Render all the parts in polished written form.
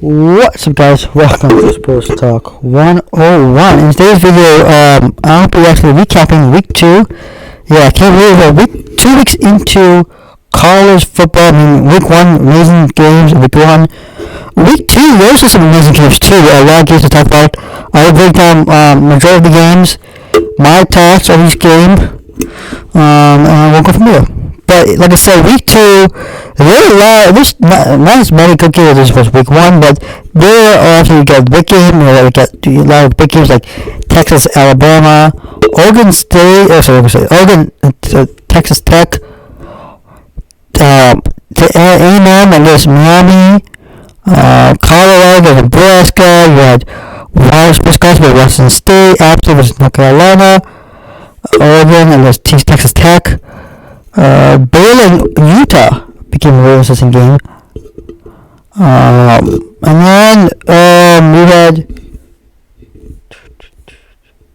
What's up, guys? Welcome to Sports Talk 101. In today's video, I'll be actually recapping week 2. Yeah, I can't believe it. 2 weeks into college football. I mean, week 1, amazing games. Week 1. Week 2, there's just some amazing games too. A lot of games to talk about. I'll break down majority of the games, my thoughts on each game, and we'll go from there. But like I said, week 2, there are a lot. There's not as many good games as was week 1, but there are also you got big games. You got a lot of big games like Texas, Alabama, Oregon State. Oregon, Texas Tech, A&M, and there's Miami, Colorado, Nebraska. You had Wisconsin, Washington State, App versus North Carolina, Oregon, and there's Texas Tech. Baylor and Utah became a really interesting game. And then we had.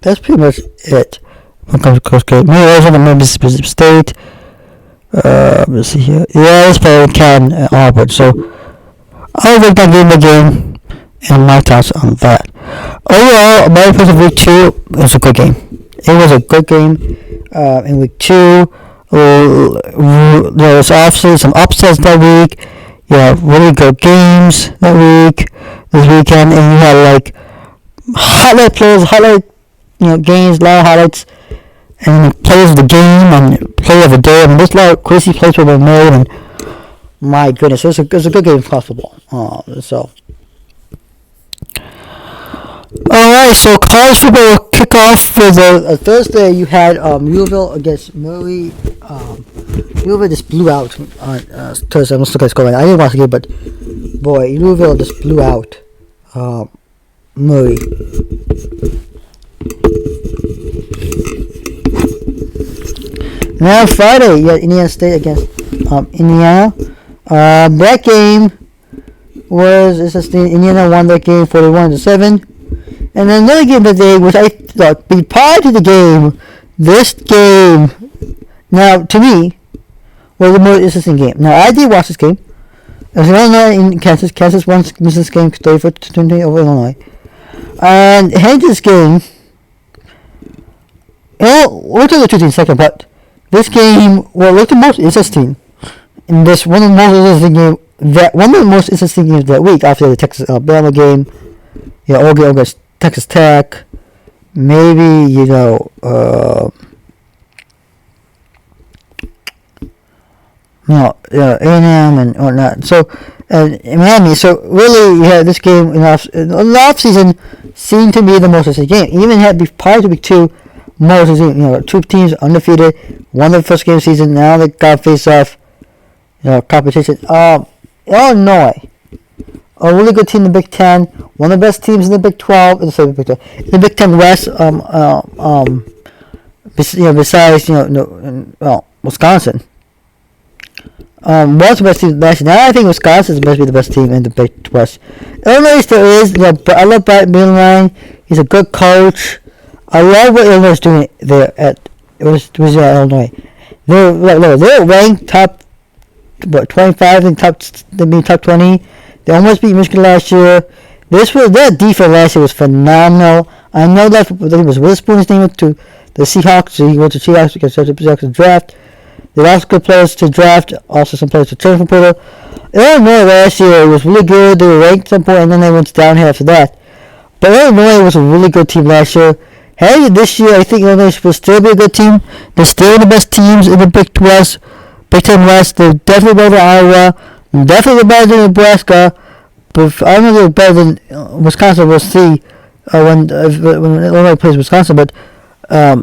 That's pretty much it when it comes to close game. Maybe Arizona, Mississippi State. Let's see here. Yeah, that's probably Cal and Auburn. So I'll break down game by game and my thoughts on that. Overall, my impression of week 2 was a good game. It was a good game in week 2. There was obviously some upsets that week. You had really good games that week, this weekend, and you had like highlight plays, games, a lot of highlights, and plays of the game and play of the day. I mean, there's a lot of crazy plays were made, and my goodness, it was a good game of college football. Alright, so college football will kick off with Thursday. You had Louisville against Murray. Louisville just blew out on Thursday. I'm just looking at the score. I didn't watch the game, but boy, Louisville just blew out Murray. Now Friday, you had Indiana State against Indiana. That game was Indiana won that game 41-7. And then another game today, which I thought, prior to the game, this game, now, to me, was the most interesting game. Now, I did watch this game. It was Illinois in Kansas. Kansas won this game 34-20 over Illinois. And heading to this game, we'll talk about the two teams in a second, but this game was the most interesting. And this one of the most interesting games that week after the Texas Alabama game. Oregon Texas Tech, maybe, A&M and whatnot. So, Miami. So, really, this game in the off season seemed to be the most interesting game. Even had prior to week 2, most interesting. Two teams undefeated, won the first game of the season. Now they got face off. Competition. Illinois. A really good team in the Big Ten. One of the best teams in the Big 12. In the Big Ten West. Besides Wisconsin. Was the best team last year. Now I think Wisconsin must be the best team in the Big West. Illinois still is. I love Brett Milline. He's a good coach. I love what Illinois is doing there at Illinois. They're ranked top 25 and top 20. They almost beat Michigan last year. Their defense last year was phenomenal. I know that it was Witherspoon's name to the Seahawks. So he went to Seahawks because of the draft. They lost good players to draft. Also some players to trade from Porter. Illinois last year was really good. They were ranked at some point, and then they went downhill after that. But Illinois was a really good team last year. Hey, this year I think Illinois will still be a good team. They're still the best teams in the Big Ten West. They're definitely better than Iowa. Definitely better than Nebraska, but I don't know if they're better than Wisconsin. We'll see when Illinois plays Wisconsin. But how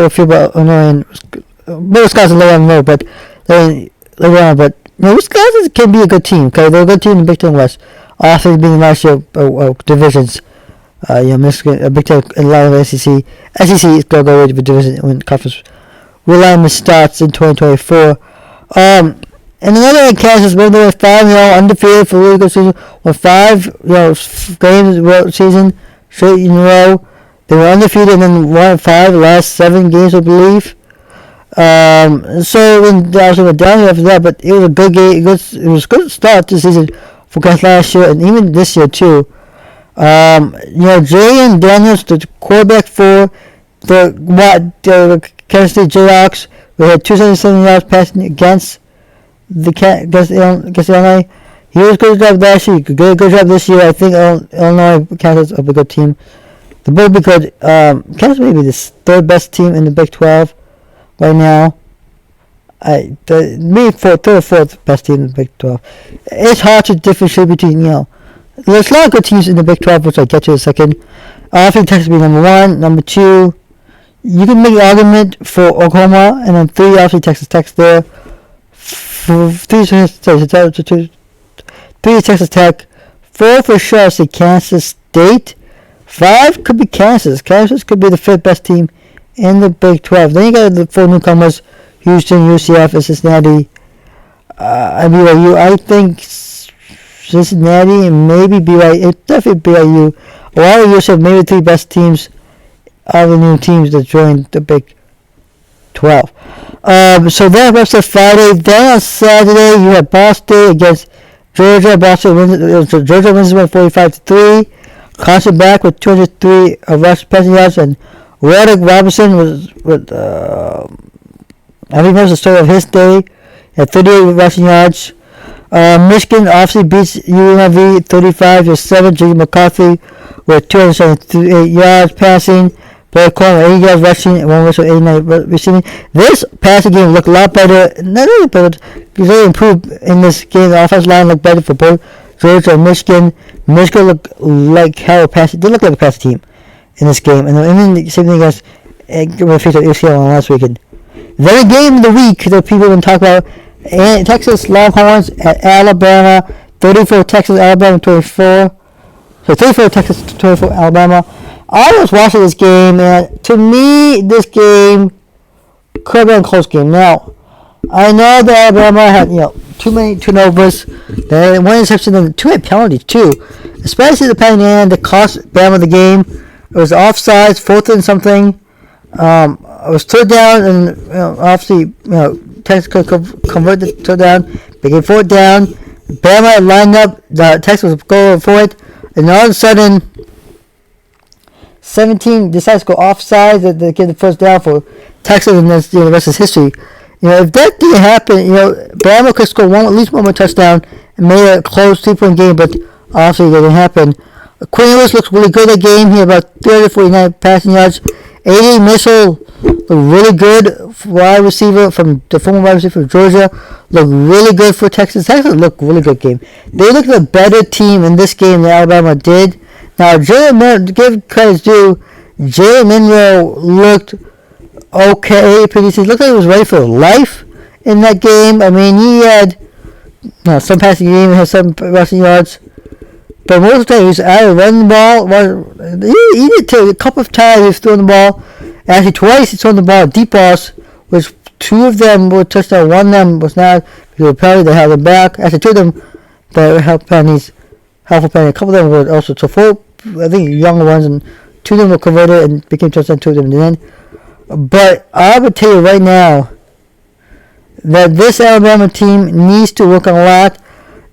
I feel about Illinois and Wisconsin later on, but later on. But Wisconsin can be a good team. Okay, they're a good team in the Big Ten West. Also being last year divisions. Michigan, Big Ten, and a lot of the SEC. SEC is going to go into the division when conference realignment starts in 2024. And another in Kansas, where they were 5-0 undefeated for a really good season, with 5 games season straight in a row. They were undefeated and then won 5 the last 7 games, I believe. So they also went down after that, but it was a good game. It was a good start to the season for guys last year and even this year too. Jalen Daniels, the quarterback for the Kansas State Jayhawks, we had 277 yards passing against Illinois. He was good job last year. He did a good job this year. I think Illinois, Kansas will be a good team. The both be good. Kansas may be the third best team in the Big 12 right now. Maybe third or fourth best team in the Big 12. It's hard to differentiate between, there's a lot of good teams in the Big 12, which I'll get to in a second. I think Texas will be number 1. Number 2, you can make an argument for Oklahoma, and then 3, obviously Texas Tech there. 3 Texas Tech. 4 for sure, I say Kansas State. 5 could be Kansas. Kansas could be the 5th best team in the Big 12. Then you got the 4 newcomers: Houston, UCF, and Cincinnati. BYU. I think Cincinnati and maybe BYU. Definitely BYU. A lot of UCF, maybe the 3 best teams of the new teams that joined the Big 12. So that wraps up Friday. Then on Saturday, you have Ball State against Georgia. Georgia wins 45-3. Carson back with 203 passing yards, and Roderick Robinson was with I think that was the story of his day at 38 rushing yards. Michigan obviously beats UNLV 35-7. J.J. McCarthy with 278 yards passing. Blake Coleman 80 yards rushing and 1 whistle 89 receiving. This passing game looked a lot better. Not really better, because they improved in this game. The offensive line looked better for both Georgia and Michigan. Michigan looked like hell passing. They looked like a passing team in this game. And then the same thing against UCLA last weekend. Then a game of the week that people have been talking about. Texas Longhorns at Alabama. 34 Texas, Alabama 24. So 34 Texas, 24 Alabama. I was watching this game, and to me, this game could have been a close game. Now, I know that Alabama had, too many turnovers, they had 1 interception, and 2 had penalties too. Especially the penalty that cost Bama the game. It was offsides, 4th and something. It was 3rd down, and obviously, Texas could convert the 3rd down. Became 4th down. Bama lined up. Texas was going for it, and all of a sudden, 17 decides to go offside. They get the 1st down for Texas, and that's the rest is history. If that didn't happen, Bama could score at least one more touchdown and made it a close 3-point game, but obviously it didn't happen. Quinn Ewers looks really good at the game. He had about 349 passing yards. A.D. Mitchell looked really good wide receiver from the former wide receiver from Georgia. Looked really good for Texas. Texas looked really good game. They looked a better team in this game than Alabama did. Now, to give credit due, Jalen Monroe looked okay. He looked like he was ready for life in that game. I mean, he had some passing game, he had some rushing yards. But most of the time, he was out of running the ball. He did take a couple of times he was throwing the ball. Actually, twice he threw the ball, deep balls, which 2 of them were touchdown. 1 of them was not, because apparently they held him back. Actually, 2 of them, they helped pennies. Half a penny. A couple of them were also, so 4, I think, younger ones, and 2 of them were converted and became touchdown, 2 of them didn't. But I would tell you right now that this Alabama team needs to work on a lot.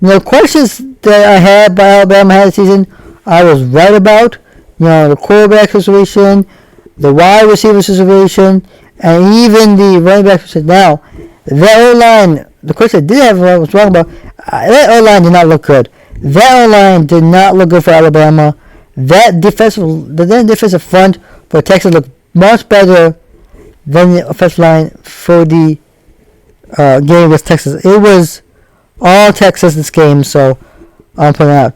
The questions that I had by Alabama had this season, I was right about. The quarterback situation, the wide receiver situation, and even the running back situation. Now, that O-line, the question I did have I was wrong about, that O-line did not look good. That O-line did not look good for Alabama. That defensive front for Texas looked much better than the offensive line for the game with Texas. It was all Texas this game, so I'll point out.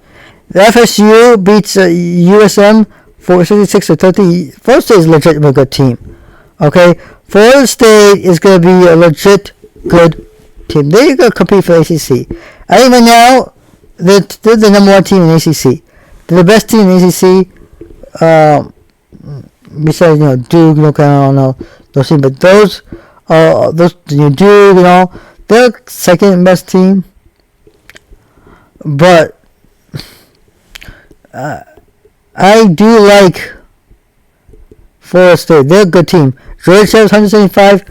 The FSU beats USM for 66-30. Florida State is a legitimately good team. Okay, Florida State is going to be a legit good team. They're going to compete for the ACC. I think right now they're the number 1 team in the ACC. They're the best team in the ACC. Besides Duke, I don't know those teams, but those Duke, they're second best team. But I do like Florida State. They're a good team. Georgia has 175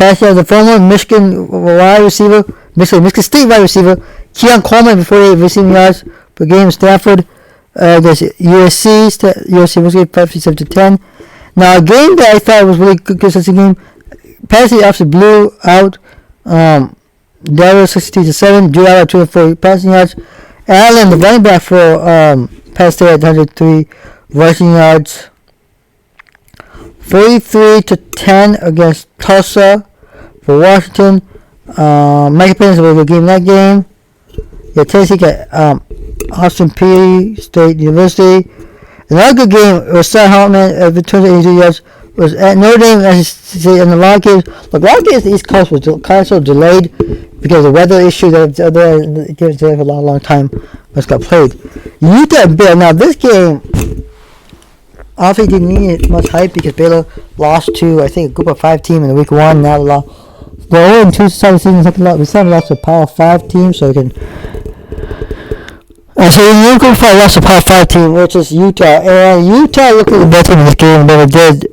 passing yards. The former Michigan wide receiver, Michigan State wide receiver, Keon Coleman, 48 receiving yards per game. Stanford against USC. USC was 57-10. Now, a game that I thought was really good consistent game. Passing obviously blew out. Delaware 62-7. Drew out 240 passing yards. Allen, the running back for Penn State, at 103 rushing yards. 43-10 against Tulsa for Washington. Mike Pence was a good game in that game. Yeah, Tennessee got Austin Peay State University. Another good game was Sam Hartman at 282 yards. Was at Notre Dame, as you say, in the long games. The long games the East Coast was kind of so delayed because of the weather issue that the games delayed for a long time. But it got played. Utah and Baylor. Now this game obviously didn't need much hype because Baylor lost to, I think, a group of 5 team in week 1. Now they're 0-2 start the season. We still lost to a Power 5 team, so we can. So we're going to lost a Power 5 team, which is Utah. And Utah looked like the better team in this game than it did.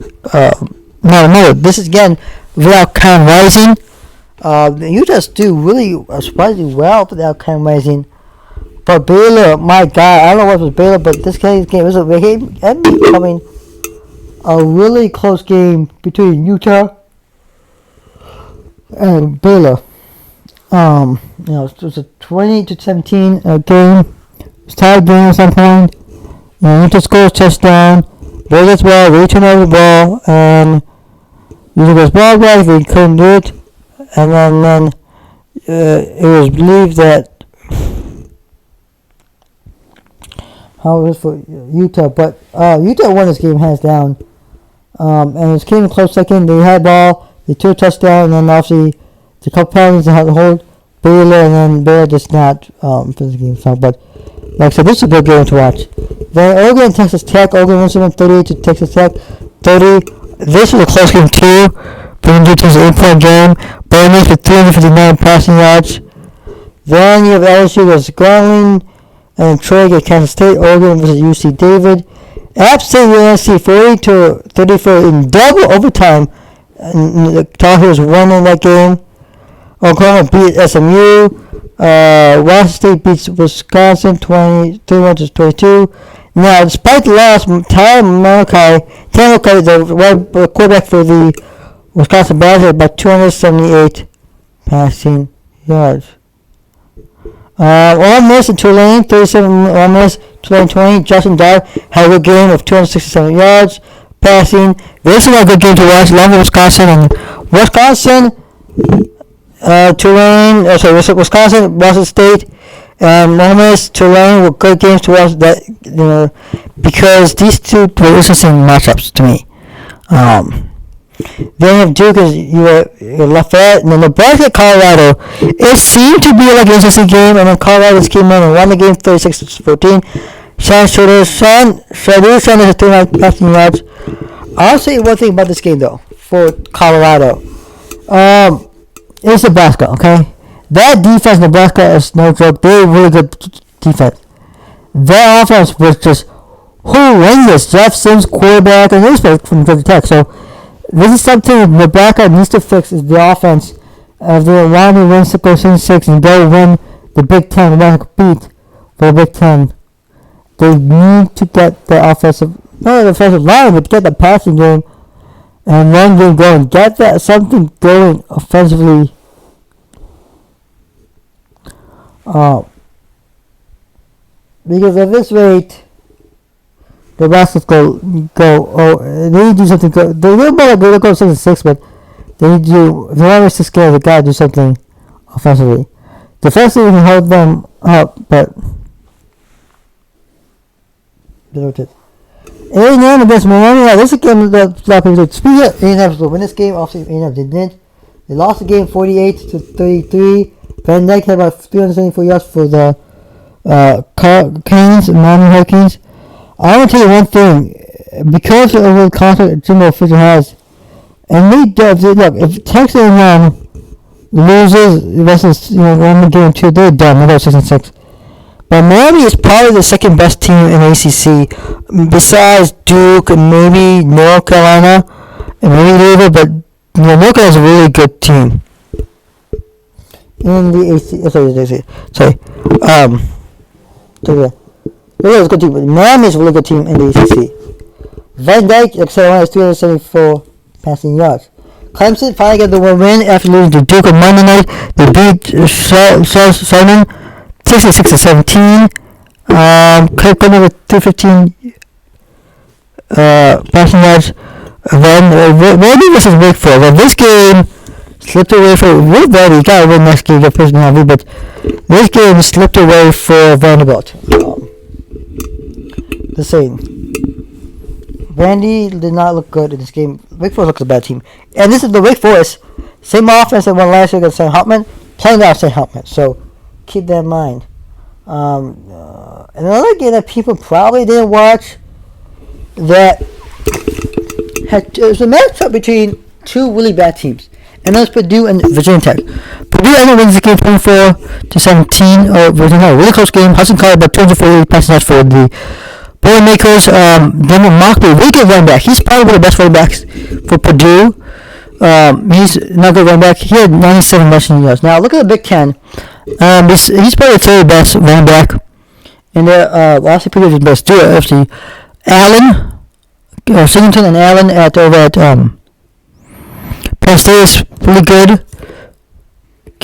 No, this is again without Cam Rising. Utah's do really surprisingly well without Cam Rising. But Baylor, my God, I don't know what was Baylor, but this game was becoming a really close game between Utah and Baylor. It was a 20-17 game. It was tied game at some point. Utah scores touchdown. Baylor gets ball, we turn over the ball, and Utah goes ball back. They couldn't do it, and then it was believed that. How it was for Utah, but Utah won this game hands down. And it came in close second. They had ball, they threw a touchdown, and then obviously the couple penalties they had to hold Baylor, and then Baylor just not for the game. So, but like I said, this is a good game to watch. Then Oregon and Texas Tech. Oregon wins 38 to Texas Tech 30. This was a close game too. Bringing it to an 8-point game. Burners with 359 passing yards. Then you have LSU versus Grambling. And Troy at Kansas State. Oregon versus UC David. App State UNC 40-34 in double overtime. And the Tar Heels won in that game. Oklahoma beat SMU. Washington State beats Wisconsin 31-22. Now, despite the loss, Tanner Malachi, the quarterback for the Wisconsin Badgers, had about 278 passing yards. Ole Miss and Tulane, 37 Ole Miss, Tulane 20. Justin Dart had a good game of 267 yards passing. This is a good game to watch. Along with Wisconsin, Tulane, Wisconsin, Washington State, and Ole Miss, Tulane were good games to watch. That because these two were interesting matchups to me. Then you have Duke as you Lafayette, and then Nebraska, Colorado. It seemed to be like an interesting game, and then Colorado just came in and won the game 36-14. Sean Sanders has 39 passing yards. I'll say one thing about this game though for Colorado. It's Nebraska, okay? That defense, Nebraska, is no joke. They're really good defense. Their offense was just horrendous. Jeff Sims, quarterback, and this from Georgia Tech. So this is something Nebraska needs to fix, is the offense. If they want to win 6 and go win the Big Ten, Nebraska beat for the Big Ten, they need to get the offensive line, but get the passing game and run game going. Get that something going offensively. Because at this rate, the Rascals go. They need to do something. They'll go 6-6, but they need to do. If they want to scare, they gotta do something offensively. Defensively, we can hold them up, but A&M against Miami. This is a game that a lot of people did. Speaking of A&M, to win this game, obviously A&M didn't. They lost the game 48-33. Van Dyke had about 374 yards for the Canes and Miami Hurricanes. I want to tell you one thing. Because of the contract Jimbo Fisher has, and look, if Texas A&M loses the rest of one game 2, they're done. They're 6-6. But Miami is probably the second best team in ACC, besides Duke and maybe North Carolina and maybe Louisville. But North Carolina is a really good team. In the AC, sorry. It was a good team. Miami is a really good team in the ACC. Van Dyke, like I said, has 374 passing yards. Clemson finally got the win after losing to Duke on Monday night. They beat Southern 66-17. Kirk Coleman with 215 passing yards. Then Vandy versus Wake Forest. Well, this game slipped away for Vandy. He got to win next game against Princeton Heavy, but this game slipped away for Vanderbilt. The same. Vandy did not look good in this game. Wake Forest looks a bad team. And this is the Wake Forest. Same offense that won last year against St. Helpman. Playing out St. Helpman. So keep that in mind. Another game that people probably didn't watch that it was a matchup between two really bad teams. And that was Purdue and Virginia Tech. Purdue ended wins the game 24-17. Virginia, a really close game. Hudson Card about 248 passing yards for the Boilermakers. Daniel Mockbee, really good running back. He's probably one of the best running backs for Purdue. He's not a good running back. He had 97 rushing yards. Now look at the Big Ten. He's probably the third best running back. And lastly, Purdue is the best duo. FC Allen, Singleton and Allen over at Penn State is really good.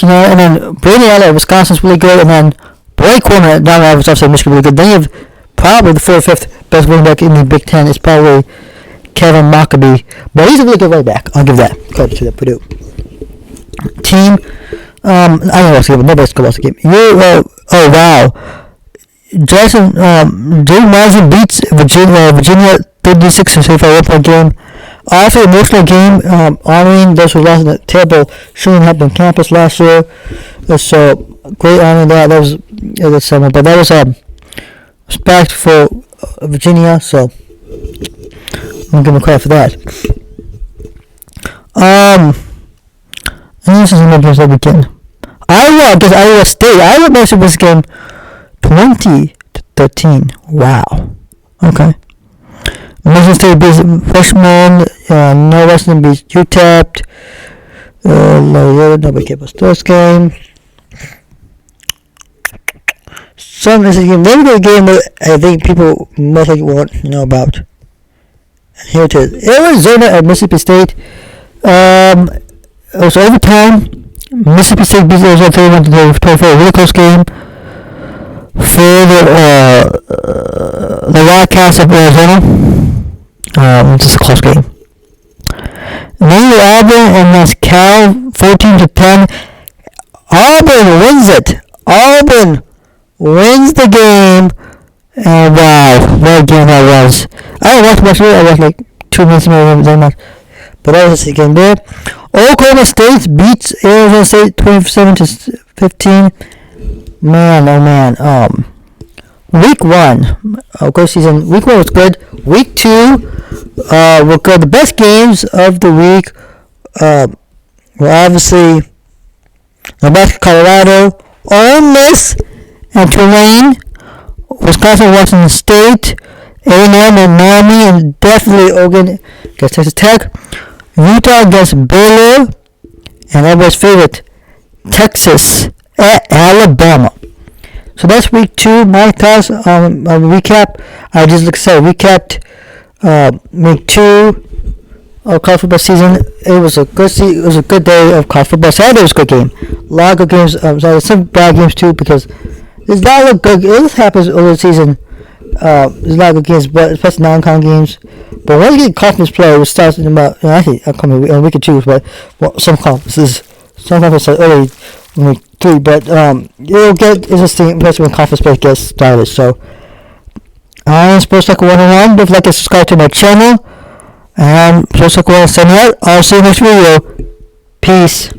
And then Brady Allen at Wisconsin is really good. And then Blake Corner at Down was also Michigan really good. Then you have probably the 4th or 5th best running back in the Big Ten is probably Kevin Mockbee. But he's a really good running back. I'll give that credit to the Purdue team. I don't know what's the game, but nobody's going to watch the game. Oh, wow. Jay Marsden beats Virginia 36-35 1-point game. Also, emotional game, honoring those who lost in a terrible shooting up on campus last year. So, great honoring that. That was summer, but that was respect for Virginia, so I'm giving credit for that. And this is another game that weekend. Iowa against Iowa State. Iowa makes this game 20-13. Wow. Okay. Michigan State beats freshman. Northwestern beats UTEP. Nobody cares about this game. So this is a game. Maybe the game that I think people most likely won't know about. Here it is. Arizona at Mississippi State. It was overtime. Mississippi State beats Arizona 31-24. A really close game for the Wildcats of Arizona. It's just a close game. And then Auburn and that's Cal 14-10. Auburn wins it. Auburn wins the game. And wow, what a game that was. I didn't watch much of it. I watched like 2 minutes more than much. But that was the game there. Oklahoma State beats Arizona State 27-15. Man, oh man. Week 1, good season. Week 1 was good. Week 2 were good. The best games of the week were obviously Nebraska, Colorado, Ole Miss, and Tulane, Wisconsin, Washington State, A&M and Miami, and definitely Oregon against Texas Tech, Utah against Baylor, and everybody's favorite, Texas at Alabama. So that's week 2. My thoughts on recap. I just recapped week 2 of college football season. It was a good it was a good day of college football. Saturday was a good game. A lot of good games. Some bad games too because there's not a lot of good. This happens over the season. There's a lot of good games, but especially non-con games. But once you get conference play, it starts in about actually upcoming and we can choose. But some conferences are early in week 3. But it'll get interesting especially when conference play gets started. So I am Sports Talk 101. Don't forget to subscribe to my channel. And Sports Talk 101 signing out. I'll see you next video. Peace.